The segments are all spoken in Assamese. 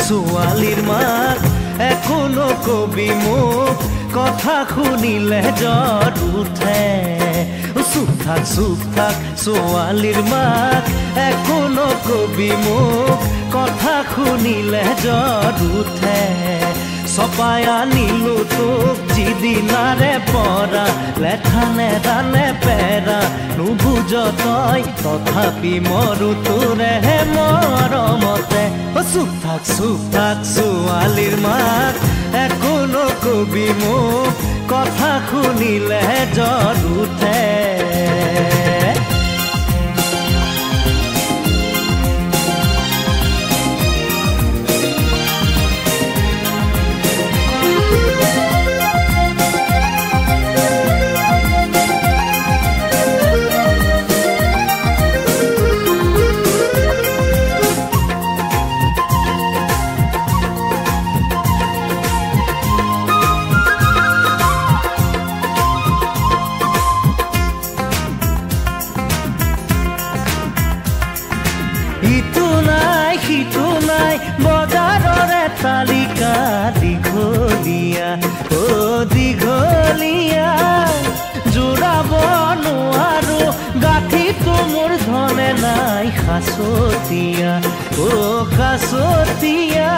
ছোৱালীৰ মাক এখনো কবি মোক কথা শুনিলে জ্বৰ উঠে চুপ থাক ছোৱালীৰ মাক এখনো কবি মোক কথা শুনিলে জ্বৰ উঠে চপাই আনিলো তোক যিদিনাৰে পৰা লেঠানে ৰানে পেৰা নুবুজ তই তথাপি মৰো তোৰেহে মৰমতে চুপ থাক ছোৱালীৰ মাক এখনো কবি মোক কথা শুনিলে জ্বৰ উঠে তালিকা দীঘলীয়া দীঘলীয়া জোৰাব নোৱাৰো গাঁঠিটো মোৰ ধনে নাই খাচতীয়া খাচতীয়া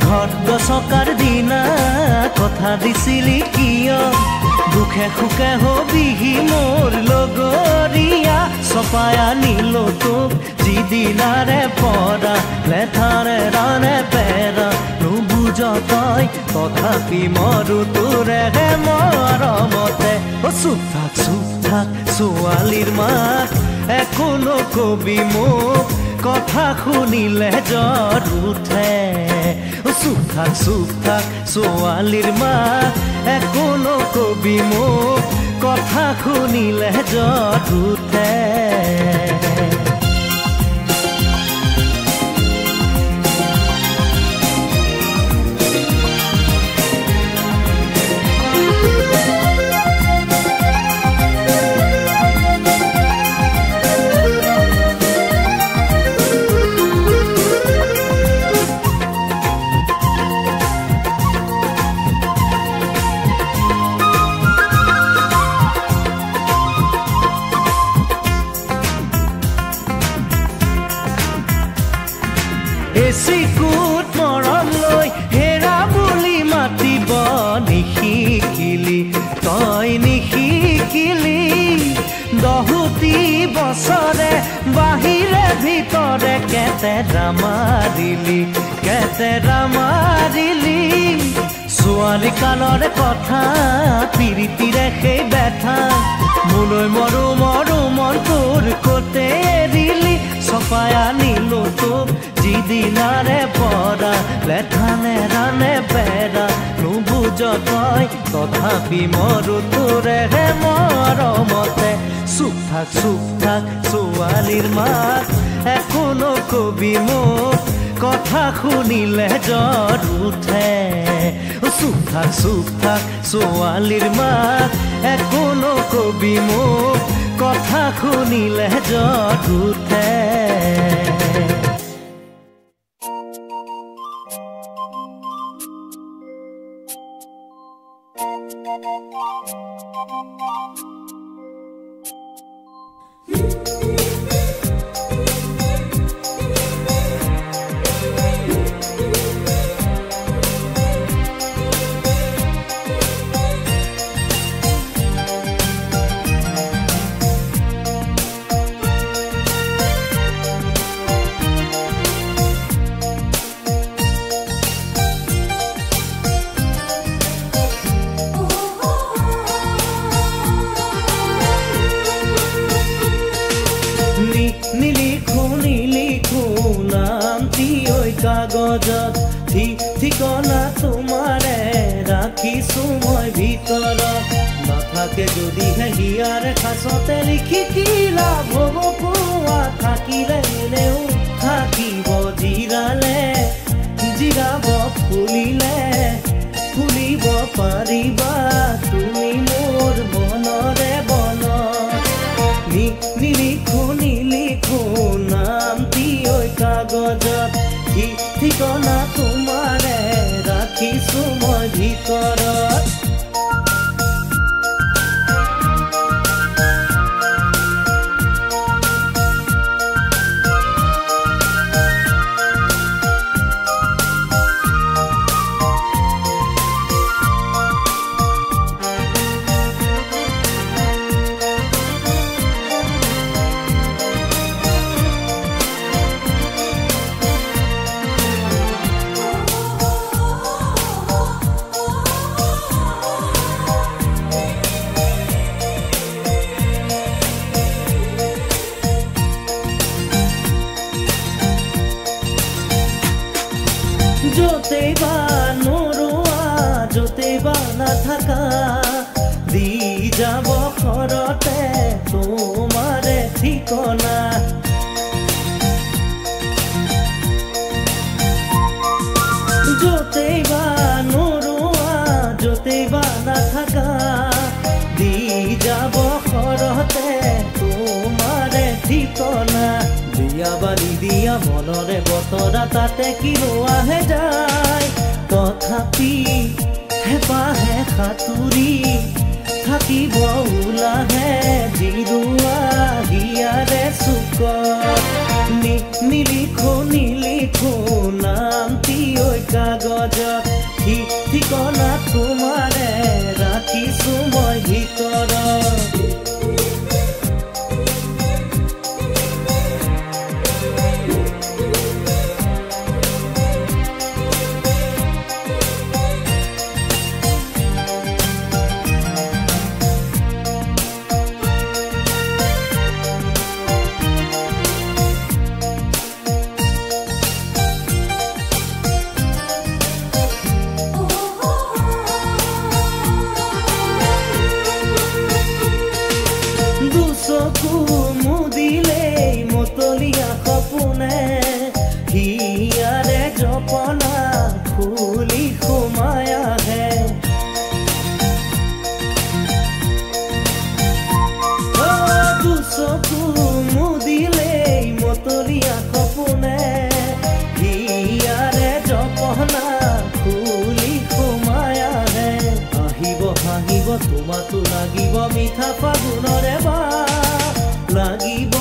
ঘৰত গছকাৰ দিনা কথা দিছিলি কিয় দুখে সুখে হবিহি মোৰ লগৰীয়া চপাই আনিলো তোক যিদিনাৰে পৰা লেঠাৰে ৰানে পেৰা নুবুজ তই তথাপি মৰো তোৰেহে মৰমতে চুপ থাক ছোৱালীৰ মাক এখনো কবি মোক কথা শুনিলে জ্বৰ উঠে চুপ থাক ছোৱালীৰ মাক এখনো কবি মোক কথা শুনিলে জ্বৰ উঠে এচিকুট মৰম লৈ হেৰা বুলি মাতিব নিশিকিলি তই নিশিকিলি দহুতি বছৰে বাহিৰে ভিতৰে কেতেৰা মাৰিলি ছোৱালী কালৰে কথা পিৰিতিৰে সেই বেথা মোলৈ মৰো মন তোৰ কতে এৰিলি চপাই আনিলো তোক যিদিনাৰে পৰা লেঠানে ৰানে পেৰা নুবুজ তই তথাপি মৰো তোৰেহে মৰমতে চুপ থাক ছোৱালীৰ মাক এখনো কবি মোক কথা শুনিলে জ্বৰ উঠে চুপ থাক ছোৱালীৰ মাক এখনো কবি মোক কথা শুনিলে জ্বৰ উঠে কাগজত ঠিকনা তোমাৰে ৰাখিছো মই ভিতৰত নাথাকে যদিহে হিয়াৰ খাচতে লিখি কি লাভ হ'ব কোৱা থাকিলে এনেও থাকিব জিৰালে জিৰাব ফুলিব পাৰিবা তুমি মোৰ মনৰে বনত নিলিখো নামটি ঐ কাগজত ঠিকনা তোমাৰে ৰাখিছো মই ভিতৰত য'তেই বা নৰোৱা য'তেই বা নাথাকা দি যাব ঘৰতে তোমাৰে ঠিকনা য'তেই বা নৰোৱা য'তেই বা নাথাকা দি যাব ঘৰতে তোমাৰে ঠিকনা দিয়া বা নিদিয়া মনৰে বতৰা তাতে কিনো আহে যায় তথাপি হেপাহে সাঁতুৰি থাকিব ওলাহে জিৰোৱা হিয়াৰে চুকত নিলিখো নামটি ঐ কাগজত ঠিকনা তোমাৰে ৰাখিছো মই ভিতৰত চকু মুদিলেই মতলীয়া সপোনে হিয়াৰে জপনা ফুলি সোমাই আহে চকু মুদিলেই মতলীয়া সপোনে হিয়াৰে জপনা ফুলি সোমাই আহে আহিব হাঁহিব তোমাতো লাগিব মিঠা ফাগুনৰে বা লাগিব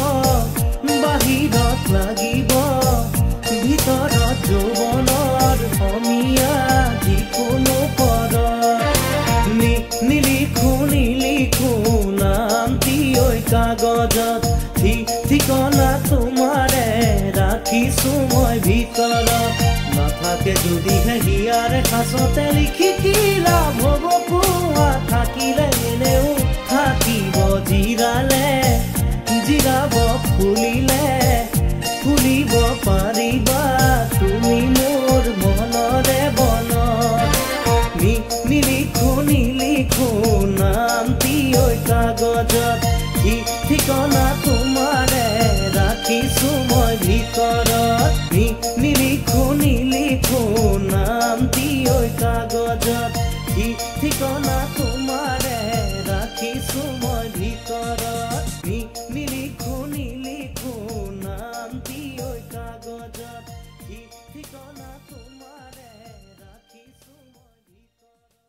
বাহিৰত লাগিব ভিতৰত যৌৱনৰ অমিয়া যিকোনো পদত নিলিখো নামটি ঐ কাগজত ঠিকনা তোমাৰে ৰাখিছো মই ভিতৰত নাথাকে যদিহে হিয়াৰে খাচতে লিখি কি লাভ হ'ব কোৱা থাকিলে এনেও থাকিব জিৰালে জিৰাব ফুলিব পাৰিবা তুমি মোৰ মনৰে বনত নিলিখো নামটি ঐ কাগজত ঠিকনা তোমাৰে ৰাখিছো মই ভিতৰত নিলিখো নামটি ঐ কাগজত ঠিকনা তোমাৰে ৰাখিছো মই ভিতৰত নিলিখো নামটি ঐ কাগজত ঠিকনা তোমাৰে ৰাখিছো মই ভিতৰত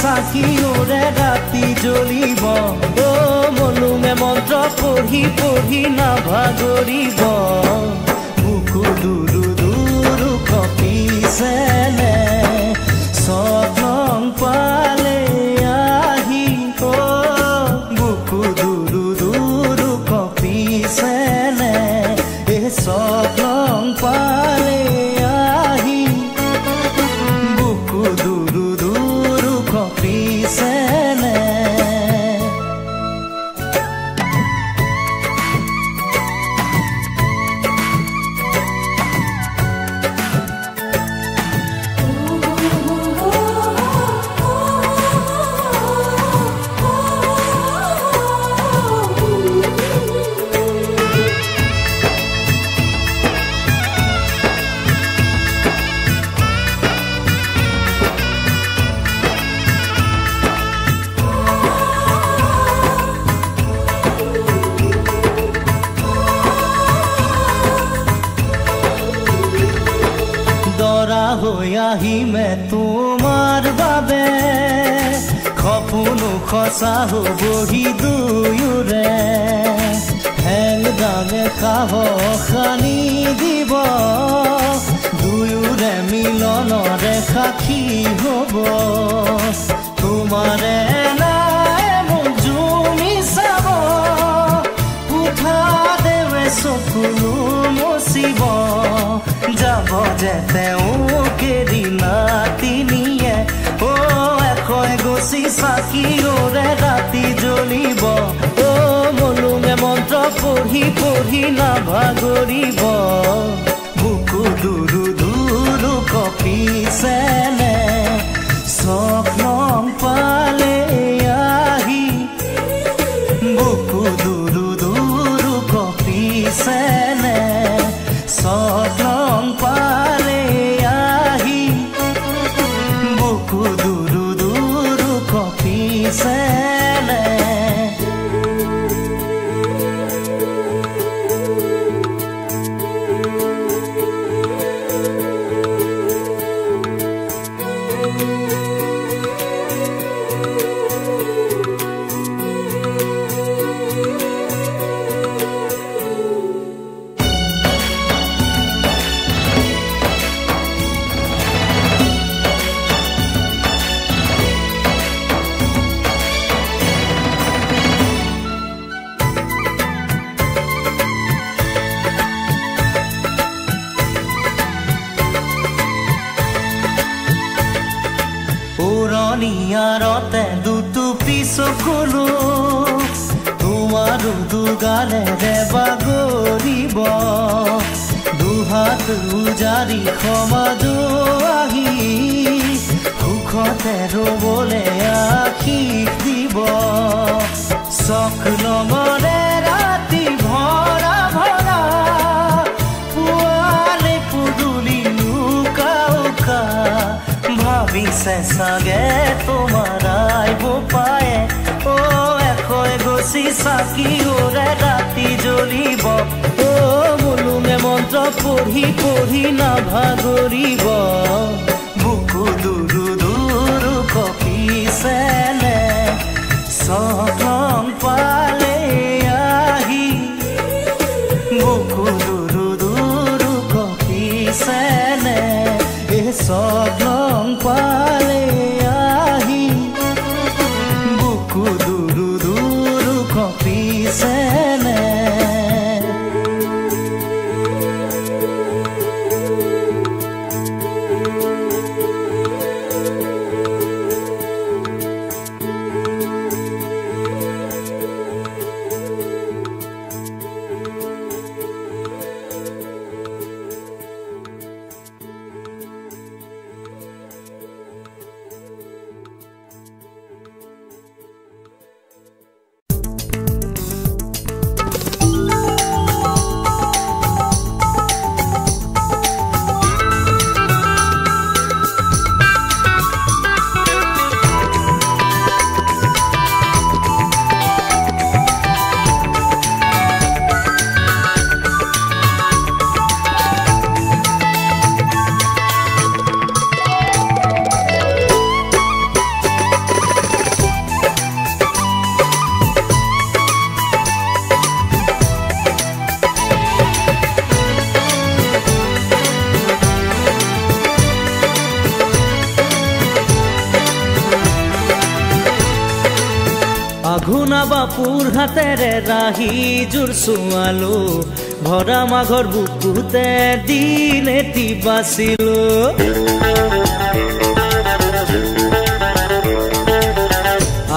চাকি ওৰে ৰাতি জ্বলিব অ মলুঙে মন্ত্ৰ পঢ়ি পঢ়ি নাভাগৰিব বুকু দুৰু দুৰু কপিছেনে স্বপ্ন পালে আহি অ বুকু দুৰু দুৰু কপিছেনে এই স্বপ্ন পালে আহি বুকু দুৰু দুৰু কপিছেনে দৰা হৈ আহিমে তোমাৰ বাবে সপোনো সঁচা হ'বহি দুয়োৰে হেংদামে সাহস আনি দিব দুয়োৰে মিলনৰে সাক্ষী হ'ব তোমাৰে নাই মোক জুমি চাব উঠা দেৱে চকুলো মচিব যাব যে তেওঁ কেৰি নাতিনিয়ে অ এশই গছি চাকি ওৰে ৰাতি জ্বলিব অ মলুঙে মন্ত্ৰ পঢ়ি পঢ়ি নাভাগৰিব বুকু দুৰু দুৰু কপিছেনে স্বপ্ন পালে আহি বুকু দুৰু দুৰু কপিছেনে স্বপ্ন পালে আহি বুকু দুৰু দুৰু কপিছেনে উৰণিয়াৰতে দুটুপি চকুলো তোমাৰো দুগালেৰে বাগৰিব দুহাত উজাৰি সমাজো আহি সুখতে ৰ'বলে আশীষ দিব চকলঙৰে ৰাতি ভৰা ভৰা পুৱালে পুদুলি লুকা উকা ভাবিছে চাগে তোমাৰ আইব পায়ে অ এশই গছি চাকি ওৰে ৰাতি জ্বলিব অ মলুঙে মন্ত্ৰ পঢ়ি পঢ়ি নাভাগৰিব বুকু দুৰু দুৰু কপিছেনে স্বপ্ন পালে আহি বুকু দুৰু দুৰু কপিছেনে এই স্বপ্ন পালে আহি বুকু দুৰু দুৰু কপিছেনে আঘোনা বাপুৰ হাতেৰে ৰাহি জোৰ চোৱালো ভৰা মাঘৰ বুকুতে দিন এটি বাচিলো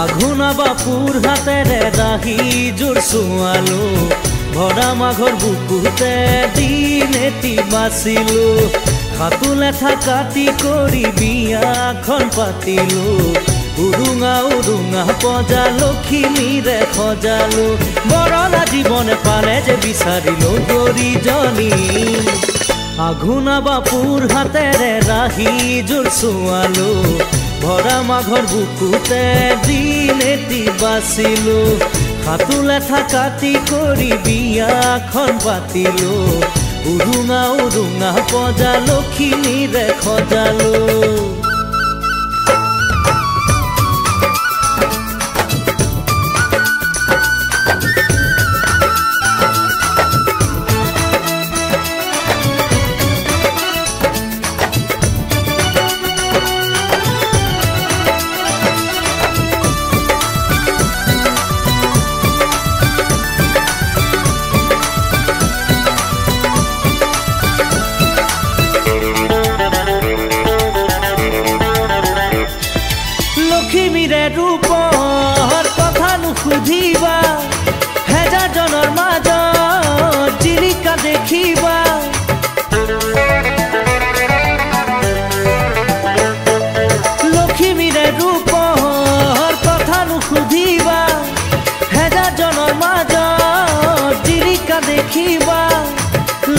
আঘোনা বাপুৰ হাতেৰে ৰাহি জোৰ চোৱালো ভৰা মাঘৰ বুকুতে দিন এটি বাচিলো হাতু লেঠা কাটি কৰি বিয়াখন পাতিলো উৰুঙা উৰুঙা পজা লখিমীৰে সজালো বৰলা জীৱনে পালে যে বিচাৰিলো গৰিজনী আঘোনা বাপুৰ হাতেৰে ৰাহি জোৰ চোৱালো ভৰা মাঘৰ বুকুতে দিন এটি বাচিলো হাতু লেঠা কাটি কৰি বিয়াখন পাতিলো উৰুঙা উৰুঙা পজা লখিমীৰে সজালো ৰূপৰ কথা নুসুধিবা হেজাৰজনৰ মাজত জিলিকা দেখিবা লখিমীৰে ৰূপৰ কথা নুসুধিবা হেজাৰজনৰ মাজত জিলিকা দেখিবা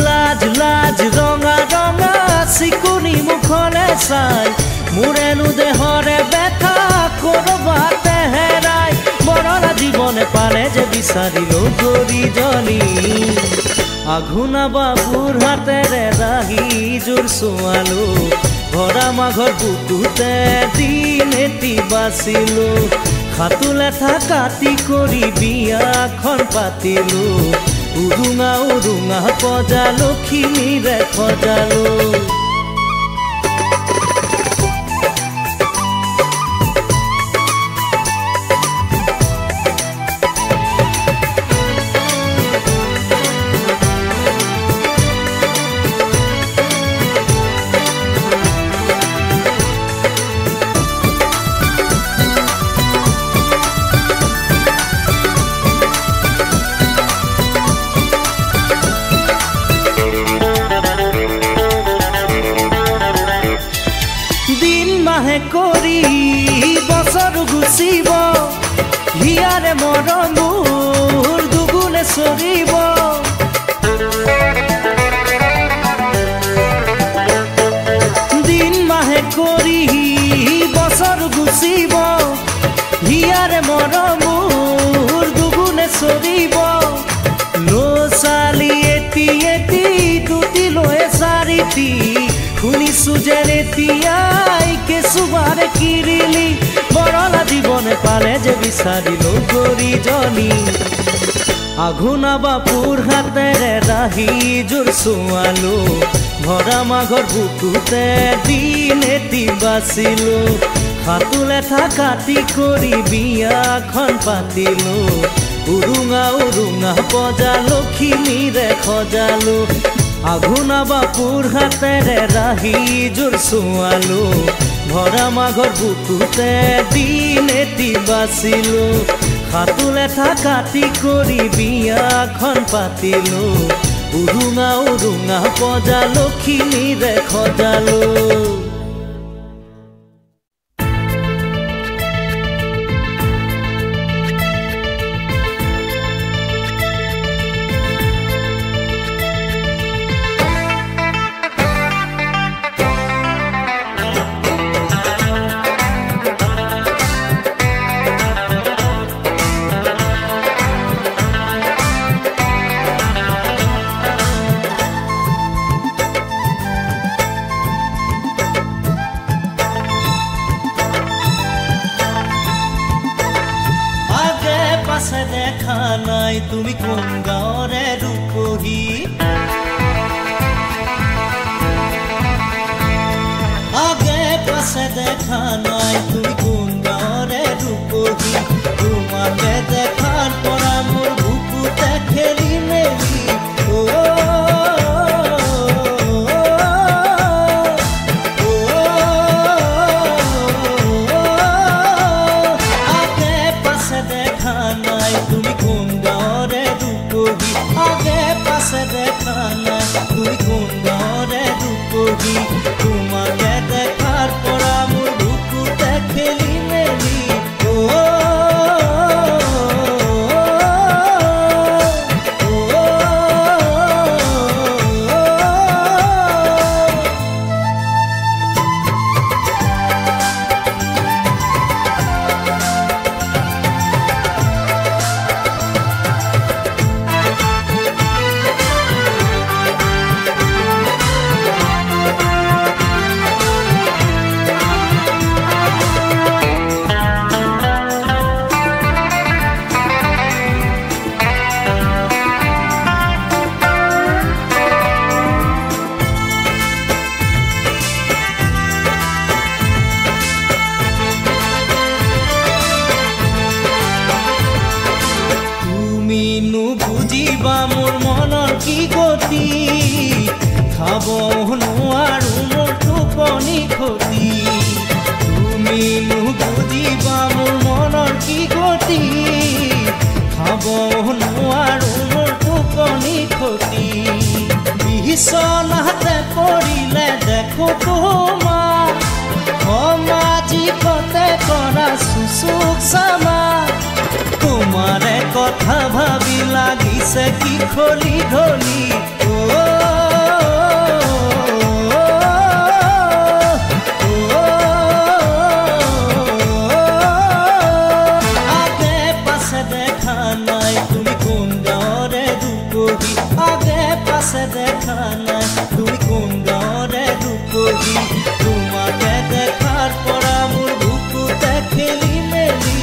লাজ লাজ ৰঙা ৰঙা চিকুনি মুখলে চাই মোৰেনো দেহৰে বেথা কৰবাতে হেৰাই বৰলা জীৱনে পালে যে বিচাৰিলো গৰিজনী আঘোনা বাপুৰ হাতেৰে ৰাহি জোৰ চোৱালো ভৰা মাঘৰ বুকুতে দিন এটি বাচিলো হাতু লেঠা কাটি কৰি বিয়াখন পাতিলো উৰুঙা উৰুঙা পজা লখিমীৰে সজালো কৰি বছৰ গুচিব হিয়াৰে মৰমবোৰ দুগুণে চৰিব দিন মাহে কৰি বছৰ গুচিব হিয়াৰে মৰমবোৰ দুগুণে চৰিব ছোৱালী এটি এটি দুটি লৈ চাৰিটি শুনিছো যে এতিয়াই কেঁচুবাৰে কিৰিলি বৰলা জীৱনে পালে যে বিচাৰিলো গৰিজনী আঘোনা বাপুৰ হাতেৰে ৰাহি জোৰ চোৱালো ভৰা মাঘৰ বুকুতে দিন এটি বাচিলো হাতু লেঠা কাটি কৰি বিয়াখন পাতিলো উৰুঙা উৰুঙা পজা লখিমীৰে সজালো আঘোনা বাপুৰ হাতেৰে ৰাহি জোৰ চোৱালো ভৰা মাঘৰ বুকুতে দিন এটি বাচিলো হাতু লেঠা কাটি কৰি বিয়াখন পাতিলো উৰুঙা উৰুঙা পজা লখিমীৰে সজালো কিনো বুজিবা মোৰ মনৰ কি গতি খাব নোৱাৰো মোৰ টোপনি ক্ষতি বিছনাতে পৰিলে দেখো তোমাক সমাজিকতে কৰা সুচুক চামা তোমাৰে কথা ভাবি লাগিছে কি খলি খলি আগে পাছে দেখা নাই তুমি কোন গাঁৱৰে দুপহী আগে পাছে দেখা নাই তুমি কোন গাঁৱৰে দুপহী তোমাকে দেখাৰ পৰা মোৰ বুকুতে খেলি মেলি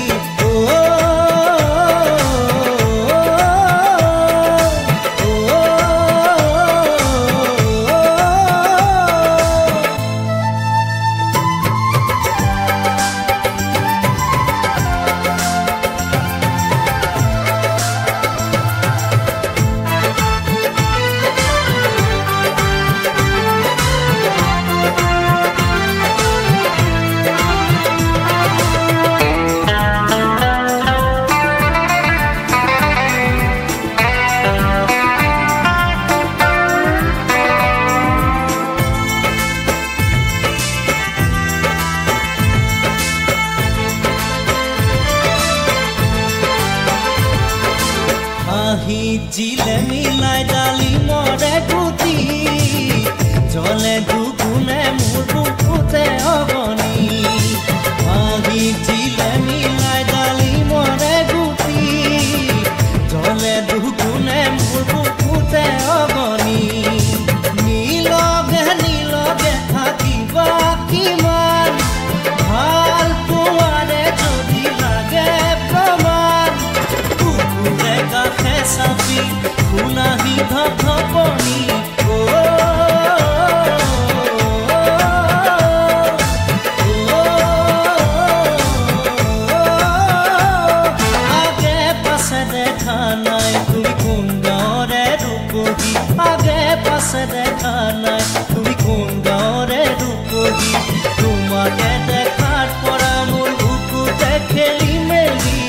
জিলে মিলাই ডালি মৰে গুটি জলে দুগুণে মোৰ বুকুতে অগনি আহি জিলে মিলাই ডালি মৰে গুটি জলে দুগুণে মোৰ বুকুতে অগনি নীলগে থাকিবা কিমান ভাল পোৱাৰে যদি লাগে প্ৰমাণ কুকুৰে কাষে চাপি শুনাহি ধপধপনি আগে পাছে দেখা নাই তুমি কোন গাঁৱৰে দুপহী আগে পাছে দেখা নাই তুমি কোন গাঁৱৰে দুপহী তোমাকে দেখাৰ পৰা মোৰ বুকুতে খেলি মেলি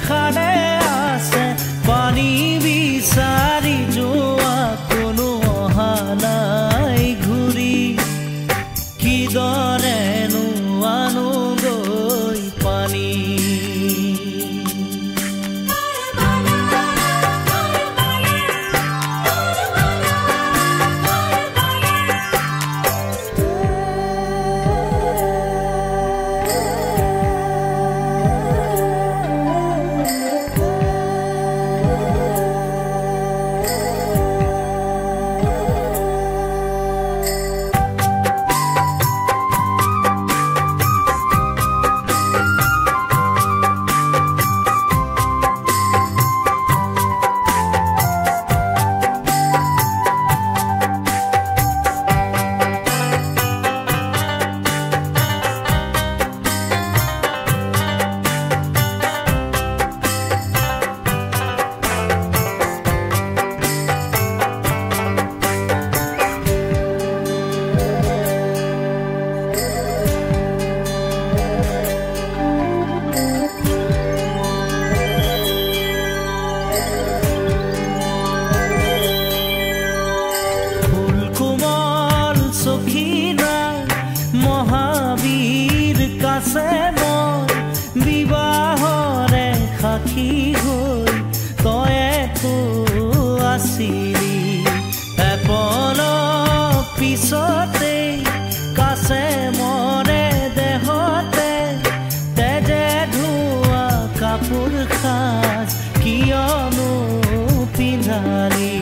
খানে আছে পানী বিচাৰি যোৱা কোনো অহা নাই ঘূৰি কিদৰেনো আনোগৈ পানী বিবাহৰে সাক্ষী হৈ তয়েতো আছিলি এপল পিছতে কাছে মৰে দেহতে তেজে ধোৱা কাপোৰ সাজ কিয়নো পিন্ধালি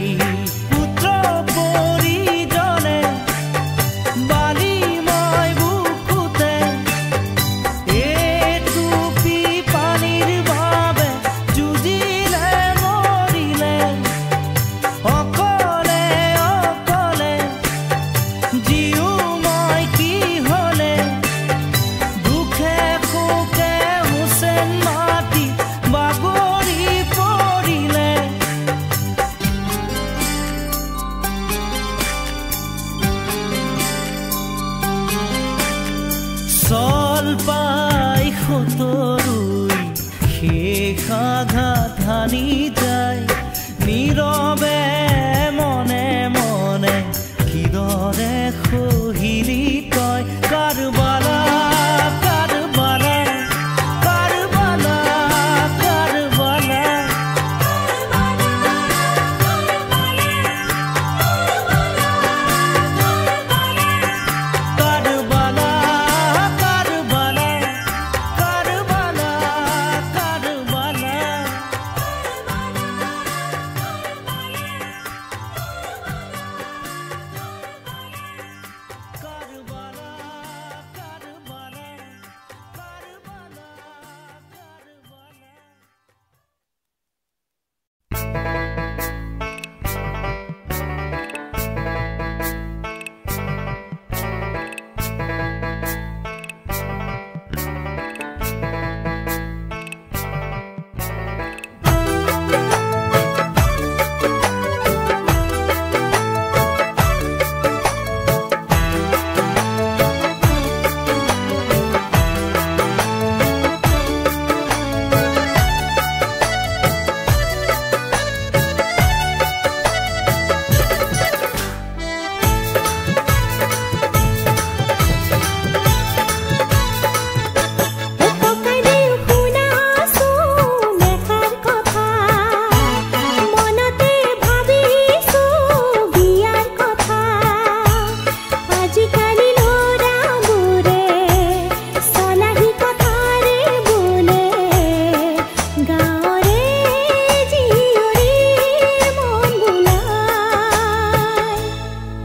চল পাই সতৰুই শেষ আঘাত হানি যায় নীৰৱে মনে মনে কিদৰে সহিলি তই কাৰবালা কাৰবালা কাৰবালা কাৰবালা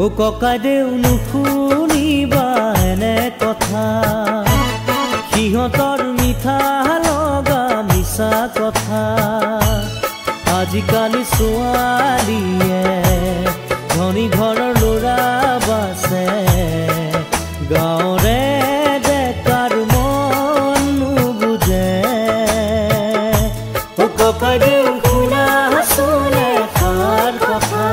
ও ককাইদেউ নুশুনিবা এনে কথা সিহঁতৰ মিঠা লগা মিছা কথা আজিকালি ছোৱালীয়ে ধনী ঘৰৰ ল'ৰা বাছে গাঁৱৰে ডেকাৰ মন নুবুজে ও ককাইদেউ শুনাচোন এষাৰ কথা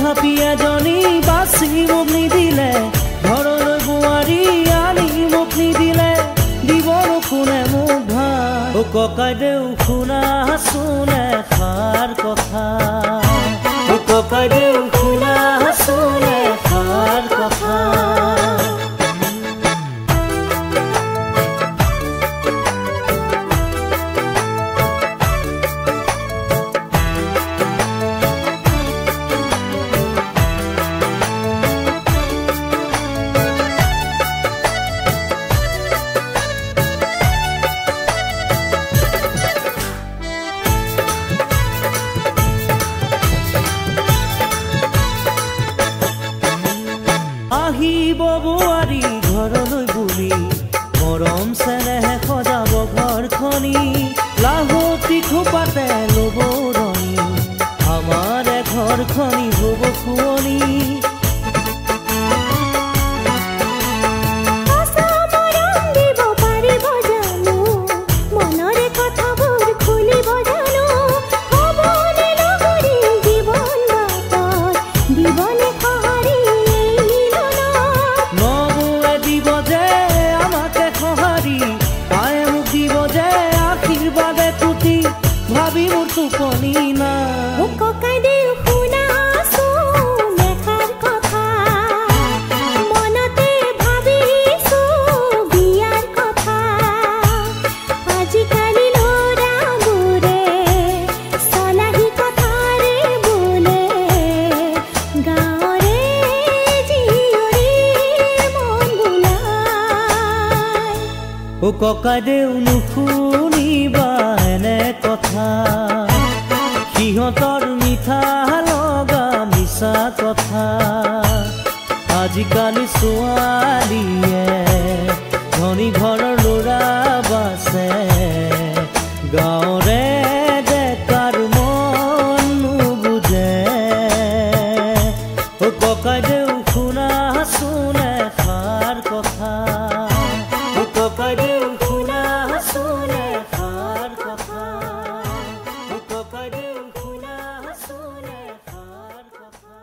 তথাপি এজনী বাছি মোক নিদিলে ঘৰলৈ বোৱাৰী আনি মোক নিদিলে দিবৰ কোনে মোক ভাল অ ককাইদেউ শুনাচোন এষাৰ কথা অ ককাইদেউ শুনাচোন এষাৰ কথা আহিব বোৱাৰী ঘৰলৈ বুলি মৰম চেনেহে সজাব ঘৰখনি লাহতি খোপাতে ল'ব ৰণী আমাৰ ঘৰখনি হ'ব শুৱনি ও ককাইদেউ নুশুনিবা এনে কথা সিহঁতৰ মিঠা লগা মিছা কথা আজিকালি ছোৱালীয়ে ধনী ঘৰৰ ল'ৰা বাছে গাঁৱৰে ডেকাৰ মন নুবুজে ও ককাইদেউ শুনাচোন এষাৰ কথা ও ককাইদেউ শুনাচোন এষাৰ কথা ও ককাইদেউ শুনাচোন এষাৰ কথা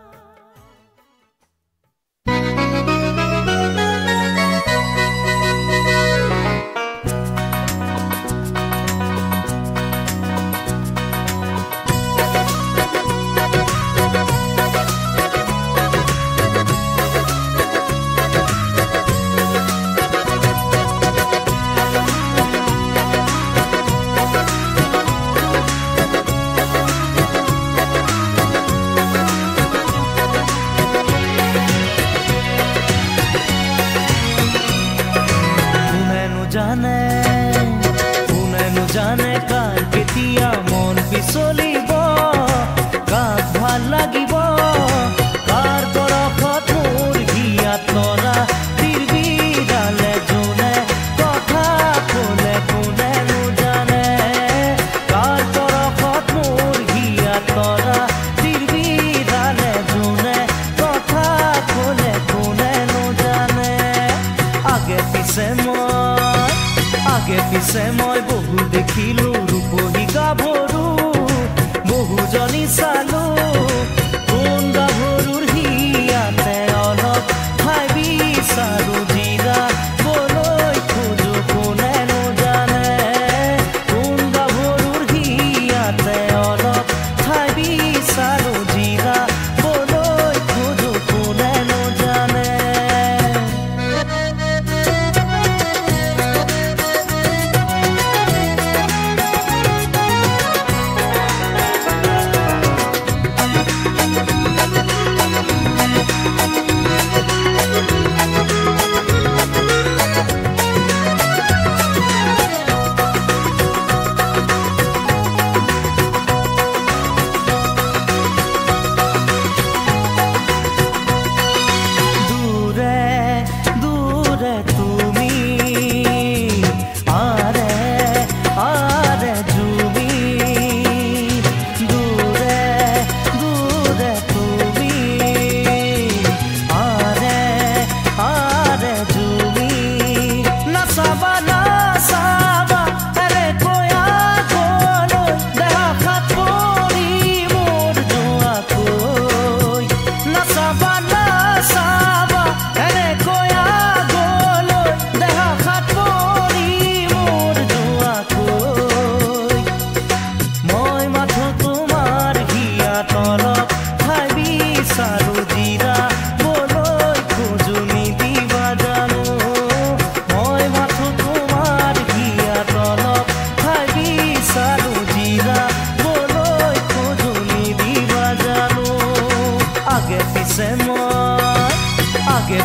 জানে কাৰ কেতিয়া মন পিছলিব কাক ভাল লাগিব কাৰ পৰশত মোৰ হিয়াত তৰা তিৰবিৰালে যোনে কথা ক'লে কোনেনো জানে কাৰ পৰশত মোৰ হিয়াত তৰা তিৰবিৰালে যোনে কথা ক'লে কোনেনো জানে আগে পিছে মই বহু দেখিলো ৰূপহী গাভৰু বহুজনী চালো কোন গাভৰুৰ হিয়াতে অলপ ঠাই বিচাৰো জিৰা বলৈ খোজো কোনেনো জানে কোন গাভৰুৰ হিয়াতে অলপ ঠাই বিচাৰো জিৰা বলৈ খোজো কোনেনো জানে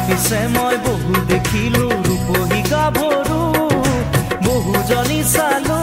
পিছে মই বহু দেখিলো ৰূপহী গাভৰু বহুজনী চালো